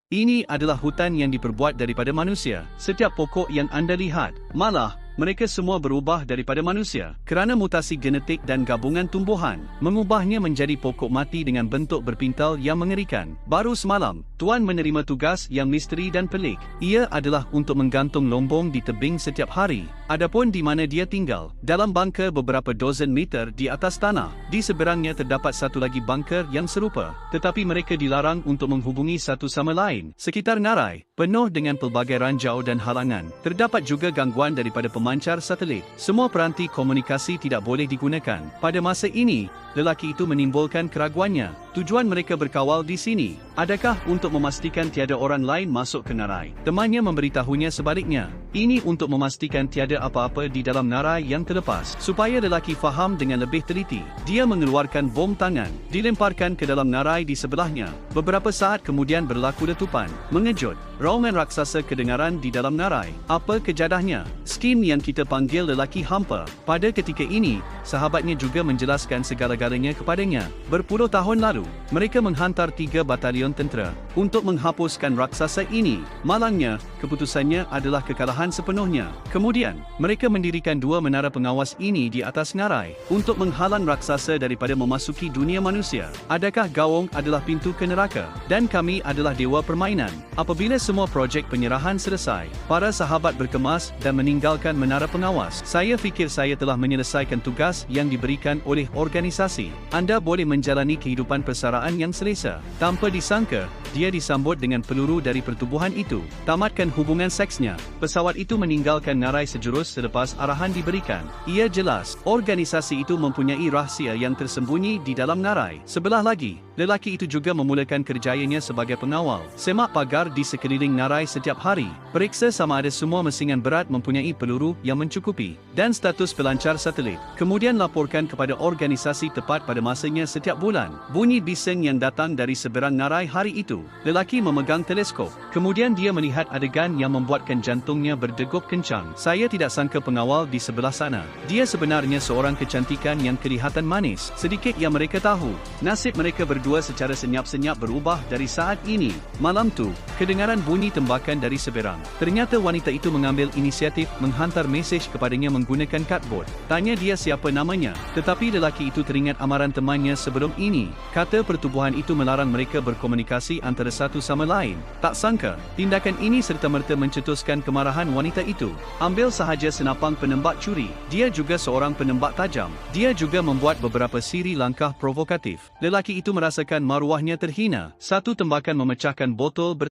Ini adalah hutan yang diperbuat daripada manusia. Setiap pokok yang anda lihat, malah, mereka semua berubah daripada manusia. Kerana mutasi genetik dan gabungan tumbuhan, mengubahnya menjadi pokok mati dengan bentuk berpintal yang mengerikan. Baru semalam, Tuan menerima tugas yang misteri dan pelik. Ia adalah untuk menggantung lombong di tebing setiap hari. Adapun di mana dia tinggal, dalam bunker beberapa dozen meter di atas tanah. Di seberangnya terdapat satu lagi bunker yang serupa. Tetapi mereka dilarang untuk menghubungi satu sama lain. Sekitar ngarai, penuh dengan pelbagai ranjau dan halangan. Terdapat juga gangguan daripada pemancar satelit. Semua peranti komunikasi tidak boleh digunakan. Pada masa ini, lelaki itu menimbulkan keraguannya. Tujuan mereka berkawal di sini, adakah untuk memastikan tiada orang lain masuk ke ngarai? Temannya memberitahunya sebaliknya. Ini untuk memastikan tiada apa-apa di dalam ngarai yang terlepas. Supaya lelaki faham dengan lebih teliti, dia mengeluarkan bom tangan, dilemparkan ke dalam ngarai di sebelahnya. Beberapa saat kemudian berlaku letupan. Mengejut, raungan raksasa kedengaran di dalam ngarai. Apa kejadahnya? Skin yang kita panggil lelaki hampa. Pada ketika ini, sahabatnya juga menjelaskan segala-galanya kepadanya. Berpuluh tahun lalu, mereka menghantar 3 batalion tentera untuk menghapuskan raksasa ini. Malangnya, keputusannya adalah kekalahan sepenuhnya. Kemudian, mereka mendirikan 2 menara pengawas ini di atas ngarai untuk menghalang raksasa daripada memasuki dunia manusia. Adakah Gawong adalah pintu ke neraka dan kami adalah dewa permainan? Apabila semua projek penyerahan selesai, para sahabat berkemas dan meninggalkan menara pengawas. Saya fikir saya telah menyelesaikan tugas yang diberikan oleh organisasi. Anda boleh menjalani kehidupan persaraan yang selesa. Tanpa disangka, dia disambut dengan peluru dari pertubuhan itu. Tamatkan hubungan seksnya. Pesawat itu meninggalkan ngarai sejurus selepas arahan diberikan. Ia jelas, organisasi itu mempunyai rahsia yang tersembunyi di dalam ngarai. Sebelah lagi, lelaki itu juga memulakan kerjayanya sebagai pengawal. Semak pagar di sekeliling ngarai setiap hari. Periksa sama ada semua mesingan berat mempunyai peluru yang mencukupi. Dan status pelancar satelit. Kemudian laporkan kepada organisasi tepat pada masanya setiap bulan. Bunyi bising yang datang dari seberang ngarai hari itu. Lelaki memegang teleskop. Kemudian dia melihat adegan yang membuatkan jantungnya berdegup kencang. Saya tidak sangka pengawal di sebelah sana. Dia sebenarnya seorang kecantikan yang kelihatan manis. Sedikit yang mereka tahu, nasib mereka berdua secara senyap-senyap berubah dari saat ini. Malam tu, kedengaran bunyi tembakan dari seberang. Ternyata wanita itu mengambil inisiatif menghantar mesej kepadanya menggunakan cardboard. Tanya dia siapa namanya. Tetapi lelaki itu teringat amaran temannya sebelum ini. Kata pertubuhan itu melarang mereka berkomunikasi antara satu sama lain. Tak sangka, tindakan ini serta-merta mencetuskan kemarahan wanita itu. Ambil sahaja senapang penembak curi. Dia juga seorang penembak tajam. Dia juga membuat beberapa siri langkah provokatif. Lelaki itu merasakan maruahnya terhina. Satu tembakan memecahkan botol